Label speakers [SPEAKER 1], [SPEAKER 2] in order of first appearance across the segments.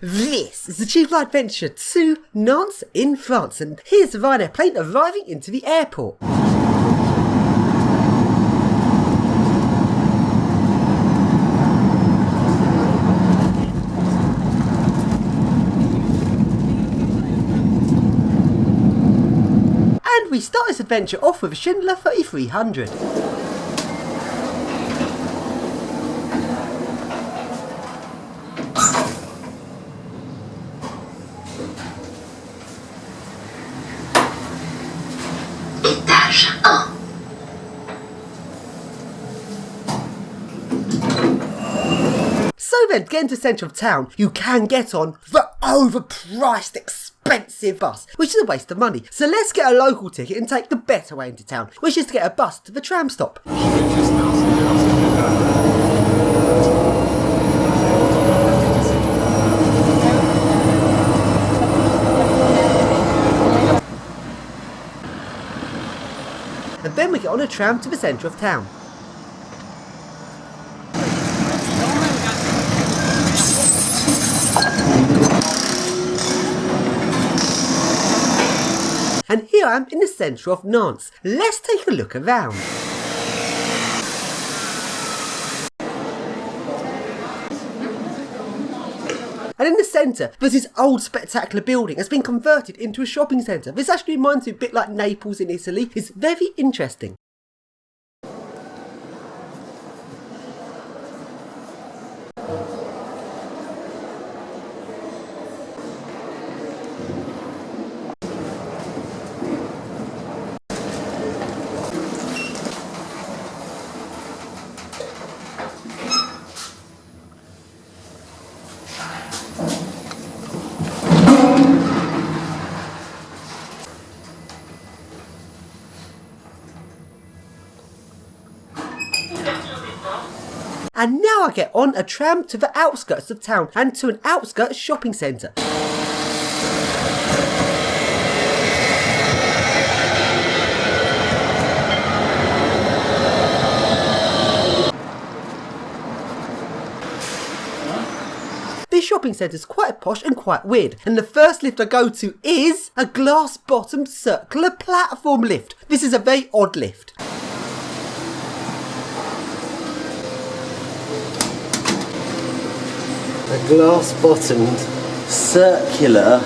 [SPEAKER 1] This is the Achievable Adventure to Nantes in France, and here's the Ryanair plane arriving into the airport. And we start this adventure off with a Schindler 3300.
[SPEAKER 2] Étage 1.
[SPEAKER 1] So then, to get into the centre of town, you can get on the overpriced, expensive bus, which is a waste of money. So let's get a local ticket and take the better way into town, which is to get a bus to the tram stop. And then we get on a tram to the centre of town. And here I am in the centre of Nantes. Let's take a look around. And in the centre, there's this old spectacular building that's been converted into a shopping centre. This actually reminds me a bit like Naples in Italy. It's very interesting. And now I get on a tram to the outskirts of town and to an outskirts shopping centre. This shopping centre is quite posh and quite weird, and the first lift I go to is a glass-bottomed circular platform lift. This is a very odd lift.
[SPEAKER 3] A glass-bottomed circular,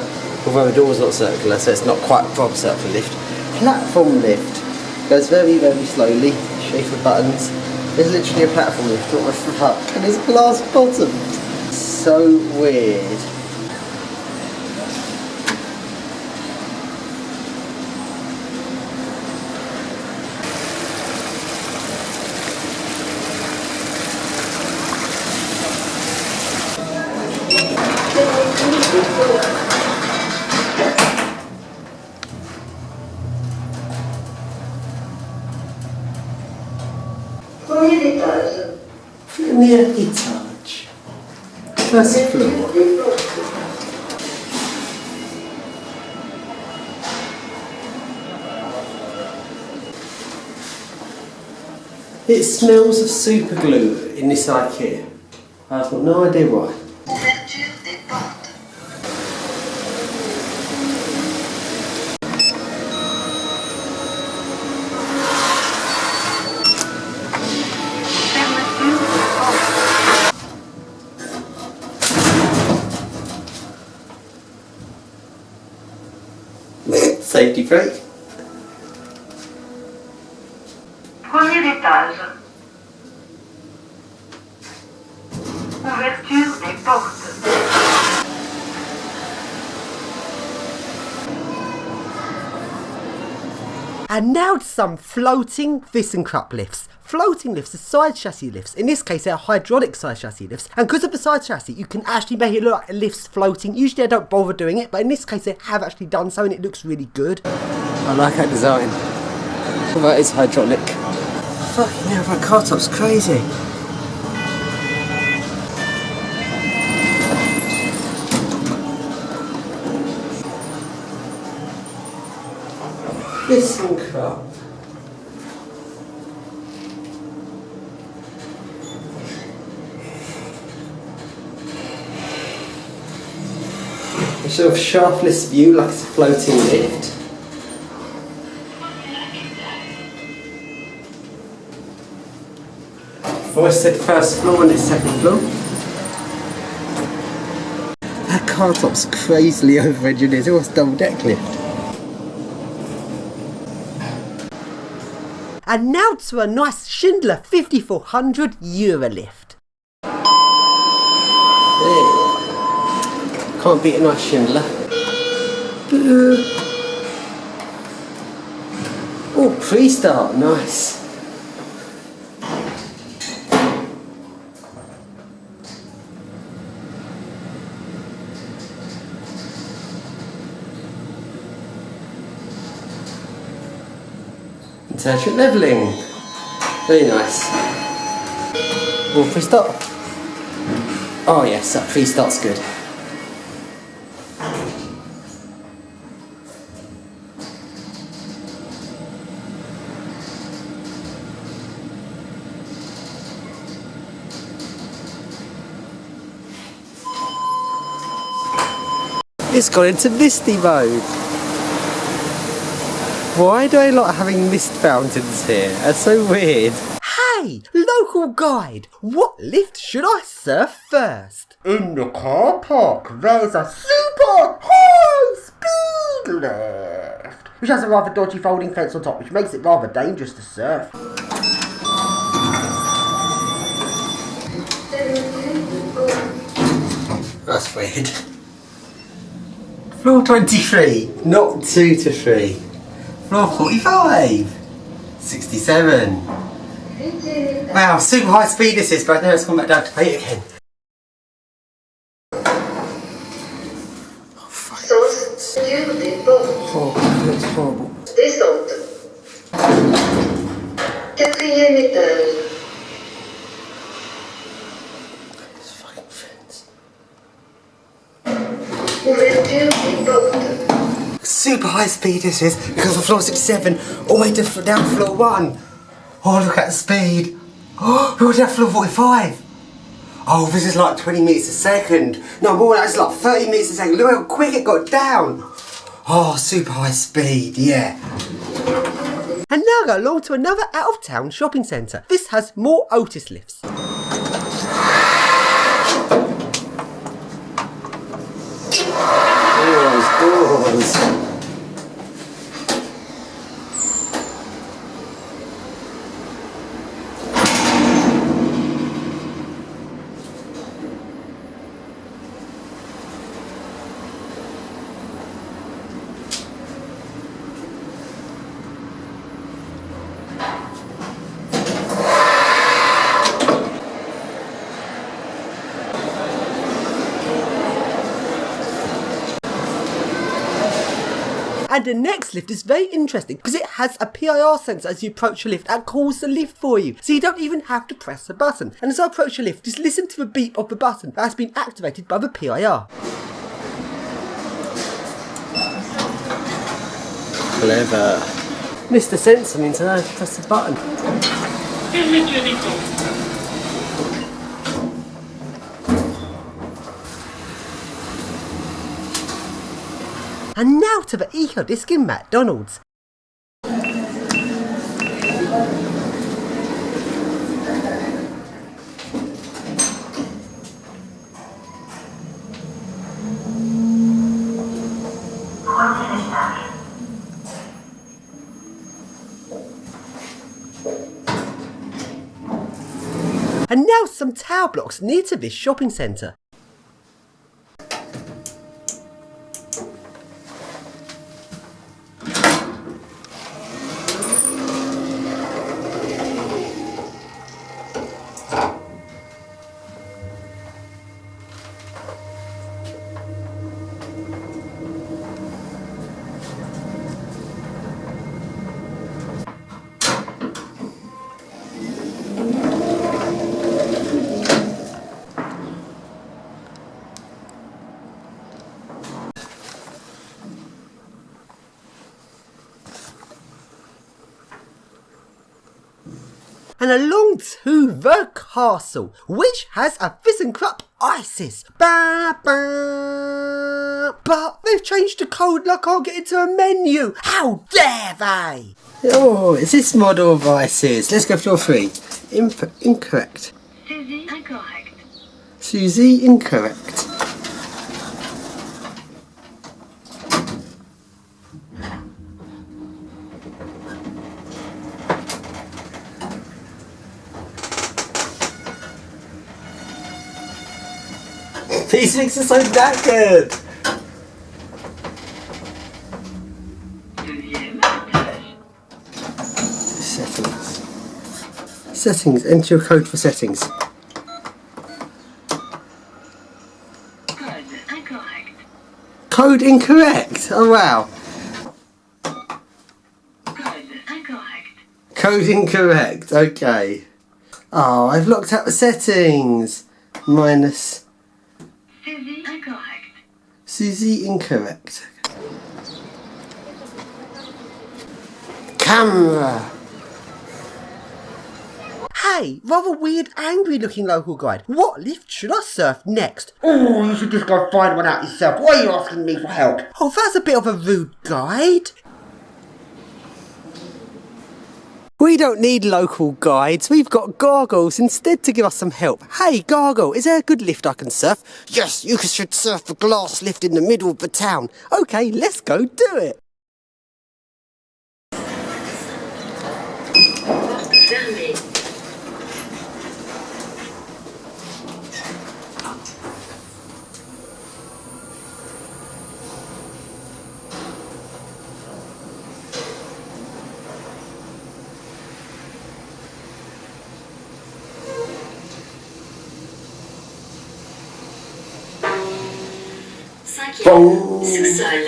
[SPEAKER 3] although the door's not circular, so it's not quite a proper circular lift. Platform lift goes very, very slowly. Shape the buttons. There's literally a platform lift. What the fuck? And it's glass-bottomed. So weird.
[SPEAKER 2] Premier étage.
[SPEAKER 3] Premier étage. First floor. It smells of super glue in this IKEA. I've got no idea why.
[SPEAKER 2] Ouverture des portes. Fermeture des portes.
[SPEAKER 3] Safety brake.
[SPEAKER 2] Premier étage. Ouverture des portes.
[SPEAKER 1] And now to some floating ThyssenKrupp lifts. Floating lifts are side chassis lifts. In this case, they're hydraulic side chassis lifts. And because of the side chassis, you can actually make it look like a lift's floating. Usually I don't bother doing it, but in this case they have actually done so and it looks really good.
[SPEAKER 3] I like that design. Although it is hydraulic. Fucking hell, my car top's crazy. ThyssenKrupp. A sort of shaftless view like it's a floating lift. I said first floor and it's second floor. That car top's crazily over-engineered. It's almost double deck lift.
[SPEAKER 1] And now to a nice Schindler 5400 Eurolift.
[SPEAKER 3] Yeah. Can't beat a nice Schindler. Oh, pre-start, nice. Intelligent levelling. Very nice. Oh, pre-start. Oh yes, that pre-start's good. It's gone into misty mode. Why do I like having mist fountains here? That's so weird.
[SPEAKER 1] Hey, local guide, what lift should I surf first? In the car park, there's a super high speed lift, which has a rather dodgy folding fence on top, which makes it rather dangerous to surf.
[SPEAKER 3] That's weird. Floor 23, not 2 to 3. Floor 45, 67. Wow, super high speed assist, but now it's gone back down to 8 again.
[SPEAKER 2] Sauce du dépôt.
[SPEAKER 3] Oh, that's horrible.
[SPEAKER 2] Descente. Quatrième étage.
[SPEAKER 3] This fucking fence.
[SPEAKER 2] Ouverture des portes.
[SPEAKER 3] Super high speed this is because of floor 67 all the way to down floor 1. Oh, look at the speed. Oh, we're down floor 45. Oh, this is like 20 metres a second. No, more than that, it's like 30 metres a second. Look how quick it got down. Oh, super high speed, yeah.
[SPEAKER 1] And now go along to another out-of-town shopping centre. This has more Otis lifts.
[SPEAKER 3] Doors.
[SPEAKER 1] And the next lift is very interesting because it has a PIR sensor as you approach a lift and calls the lift for you. So you don't even have to press a button. And as I approach a lift, just listen to the beep of the button that has been activated by the PIR.
[SPEAKER 3] Clever. Mr. Sensor means I have to press the button.
[SPEAKER 1] And now to the Eco Disc in McDonald's. And now some tower blocks near to this shopping centre. and along to the castle, which has a ThyssenKrupp ISIS. Ba, ba. But they've changed the code and I can't get into a menu. How dare they?
[SPEAKER 3] Oh, is this model of ISIS? Let's go floor 3. Incorrect.
[SPEAKER 2] Suzy incorrect.
[SPEAKER 3] Suzy, incorrect. These things are so knackered.
[SPEAKER 2] Deuxième étage.
[SPEAKER 3] Settings. Settings. Enter your code for settings.
[SPEAKER 2] Code incorrect.
[SPEAKER 3] Code incorrect. Oh wow.
[SPEAKER 2] Code incorrect.
[SPEAKER 3] Code incorrect. Okay. Oh, I've locked out the settings. Minus.
[SPEAKER 2] Suzy incorrect.
[SPEAKER 3] Suzy, incorrect. Camera.
[SPEAKER 1] Hey, rather weird, angry looking local guide. What lift should I surf next? Oh, you should just go find one out yourself. Why are you asking me for help? Oh, that's a bit of a rude guide.
[SPEAKER 3] We don't need local guides, we've got Gargles instead to give us some help. Hey Gargle, is there a good lift I can surf? Yes, you should surf the glass lift in the middle of the town. Okay, let's go do it.
[SPEAKER 2] Porte fermée. Cinquième, sous-sol.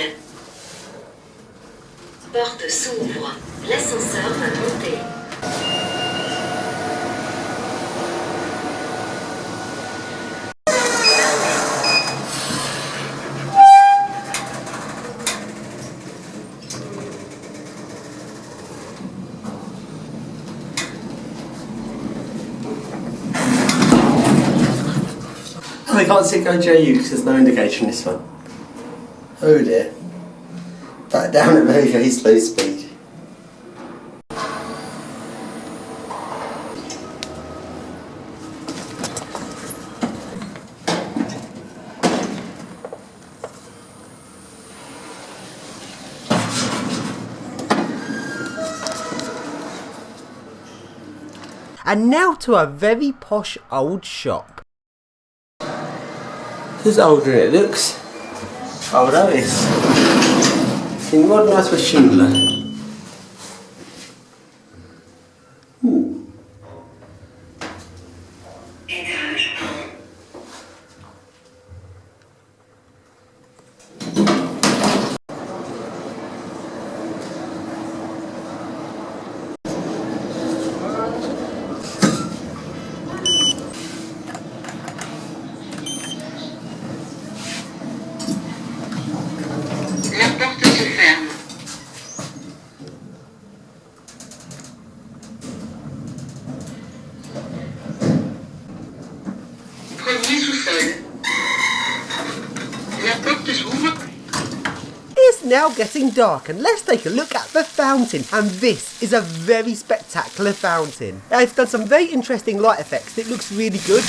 [SPEAKER 2] Porte s'ouvre. L'ascenseur va monter.
[SPEAKER 3] I can't see go JU because there's no indication in this one. Oh dear. Back down at very, very slow speed.
[SPEAKER 1] And now to a very posh old shop.
[SPEAKER 3] This is older than it looks. Oh no, it's in modernised with Schindler.
[SPEAKER 2] Étage 1. La porte se ferme. Premier sous-sol. La porte s'ouvre.
[SPEAKER 1] It's now getting dark and let's take a look at the fountain, and this is a very spectacular fountain. They've done some very interesting light effects. It looks really good.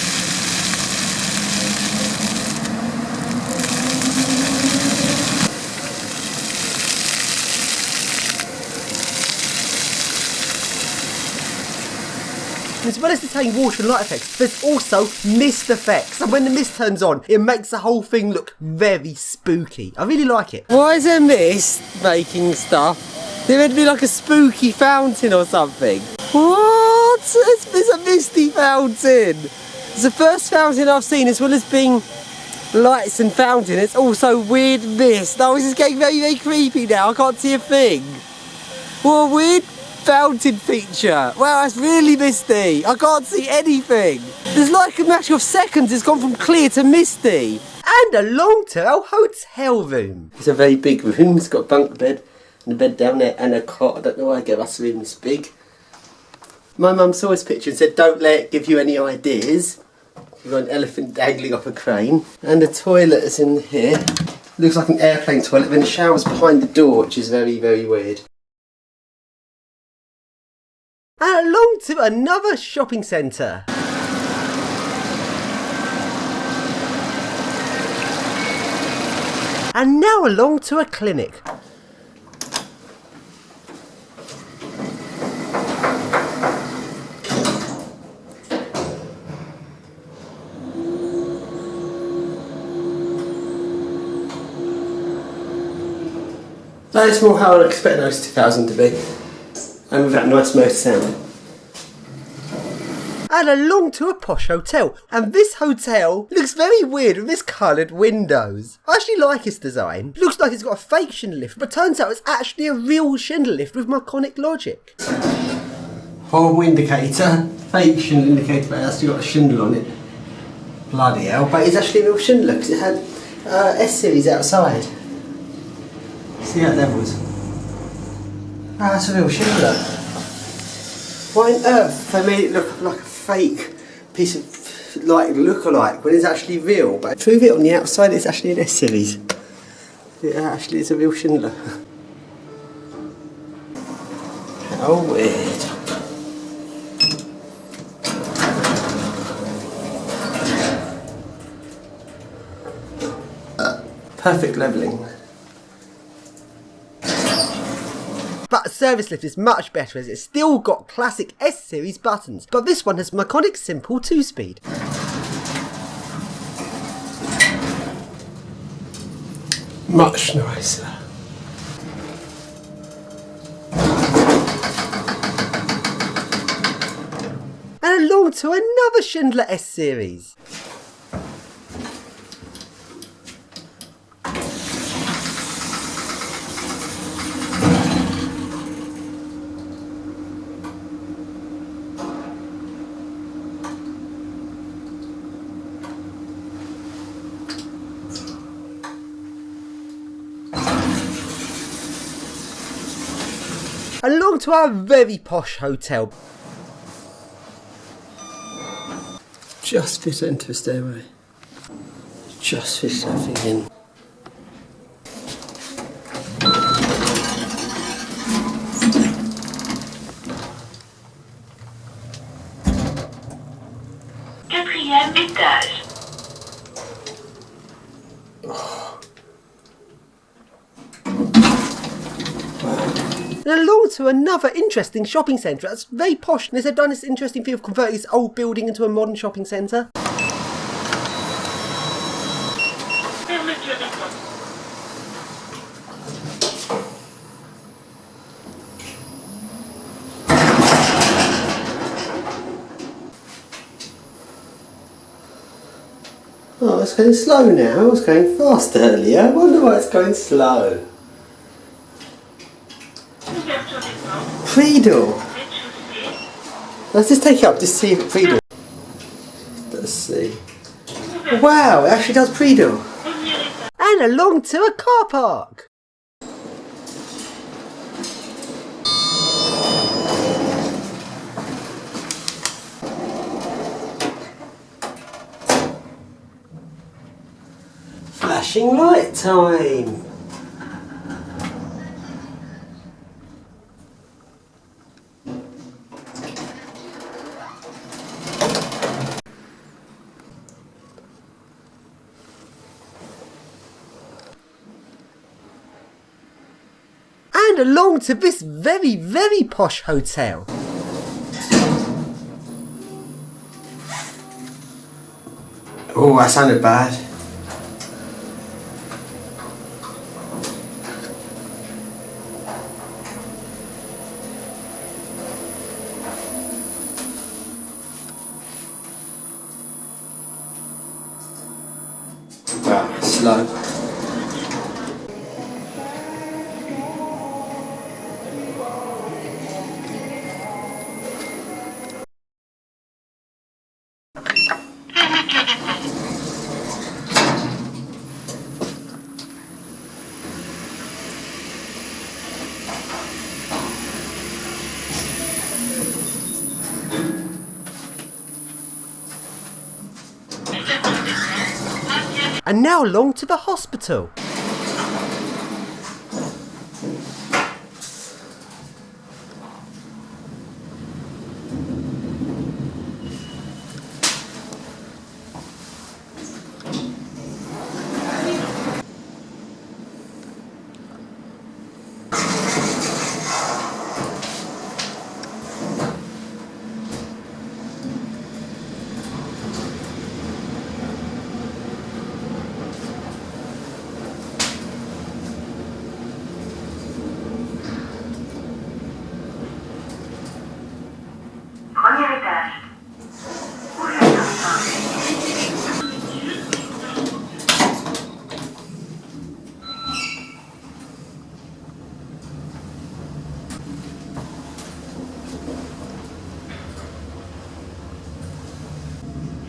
[SPEAKER 1] As well as detaining water and light effects, there's also mist effects, and when the mist turns on, it makes the whole thing look very spooky. I really like it.
[SPEAKER 3] Why is there mist making stuff? They're meant to be like a spooky fountain or something. What? It's a misty fountain. It's the first fountain I've seen, as well as being lights and fountain, it's also weird mist. Oh, this is getting very, very creepy now. I can't see a thing. What a weird fountain feature. Wow, that's really misty. I can't see anything. There's like a matter of seconds, it's gone from clear to misty.
[SPEAKER 1] And a long-term hotel room.
[SPEAKER 3] It's a very big room. It's got a bunk bed and a bed down there and a cot. I don't know why I get us room this big. My mum saw this picture and said, don't let it give you any ideas. You've got an elephant dangling off a crane. And the toilet is in here. Looks like an airplane toilet, then the shower's behind the door, which is very, very weird.
[SPEAKER 1] And along to another shopping centre. And now along to a clinic.
[SPEAKER 3] That is more how I'd expect those 2000 to be. And with that nice motor sound.
[SPEAKER 1] And along to a posh hotel. And this hotel looks very weird with its coloured windows. I actually like its design. Looks like it's got a fake chandelier lift, but turns out it's actually a real chandelier lift with Marconic logic.
[SPEAKER 3] Horrible indicator. Fake chandelier indicator, but it's actually got a chandelier on it. Bloody hell. But it's actually a real chandelier because it had S-series outside. See how that was. Ah, that's a real chandelier. Why on earth they made it look like a fake piece of like look-alike when it's actually real? But to prove it on the outside, it's actually an S-series. It actually is a real chandelier. How weird. Perfect levelling.
[SPEAKER 1] But a service lift is much better as it's still got classic S-series buttons, but this one has Marconic simple 2-speed.
[SPEAKER 3] Much nicer.
[SPEAKER 1] And along to another Schindler S-series. Along to our very posh hotel.
[SPEAKER 3] Just fit into a stairway. Just fit everything in.
[SPEAKER 2] Quatrième étage.
[SPEAKER 1] And along to another interesting shopping centre that's very posh, and they've done this interesting thing of converting this old building into a modern shopping centre.
[SPEAKER 3] Oh, it's going slow now. It was going fast earlier. I wonder why it's going slow. Pre-door. Let's just take it up, just see if it pre-door. Let's see. Wow, it actually does pre-door.
[SPEAKER 1] And along to a car park.
[SPEAKER 3] Flashing light time.
[SPEAKER 1] And along to this very, very posh hotel.
[SPEAKER 3] Oh, that sounded bad. Wow, slow.
[SPEAKER 1] And now along to the hospital.
[SPEAKER 2] Premier étage. Ouvert l'instant.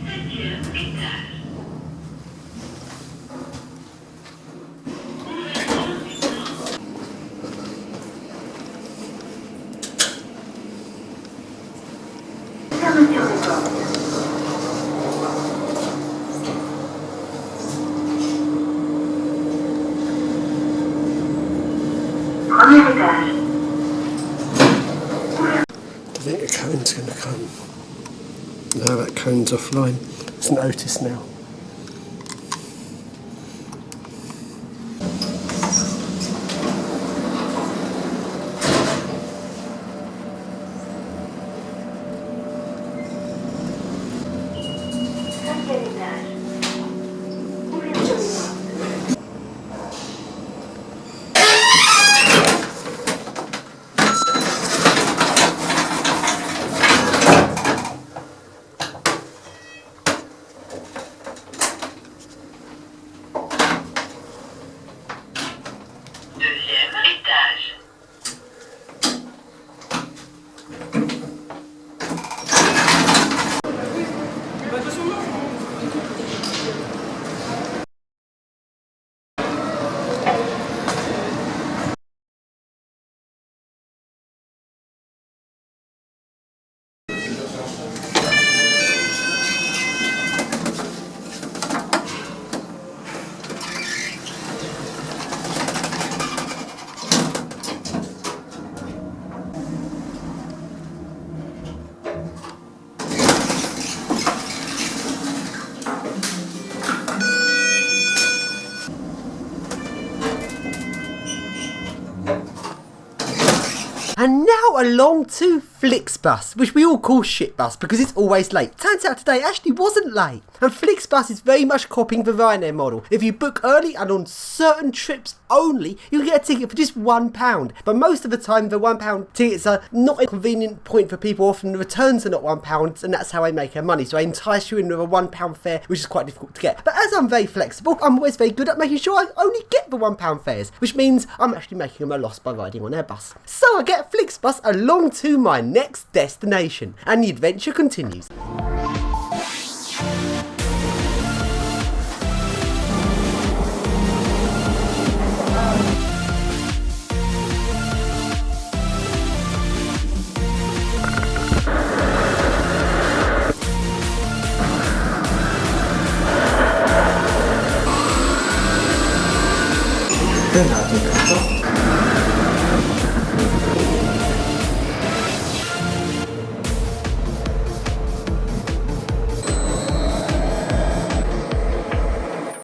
[SPEAKER 2] Septième étage. Fermeture des portes. Premier étage.
[SPEAKER 1] I think a cone's going to come. No, that cone's offline. It's noticed now.
[SPEAKER 2] Cinquième étage. Ouverture des portes. Deuxième étage.
[SPEAKER 1] And now along to Flixbus, which we all call Shitbus because it's always late. Turns out today actually wasn't late. And Flixbus is very much copying the Ryanair model. If you book early and on certain trips only, you can get a ticket for just £1. But most of the time the £1 tickets are not a convenient point for people. Often the returns are not £1 and that's how I make their money. So I entice you in with a £1 fare, which is quite difficult to get. But as I'm very flexible, I'm always very good at making sure I only get the £1 fares, which means I'm actually making them a loss by riding on their bus. So I get Flixbus along to my next destination and the adventure continues.
[SPEAKER 3] Good idea.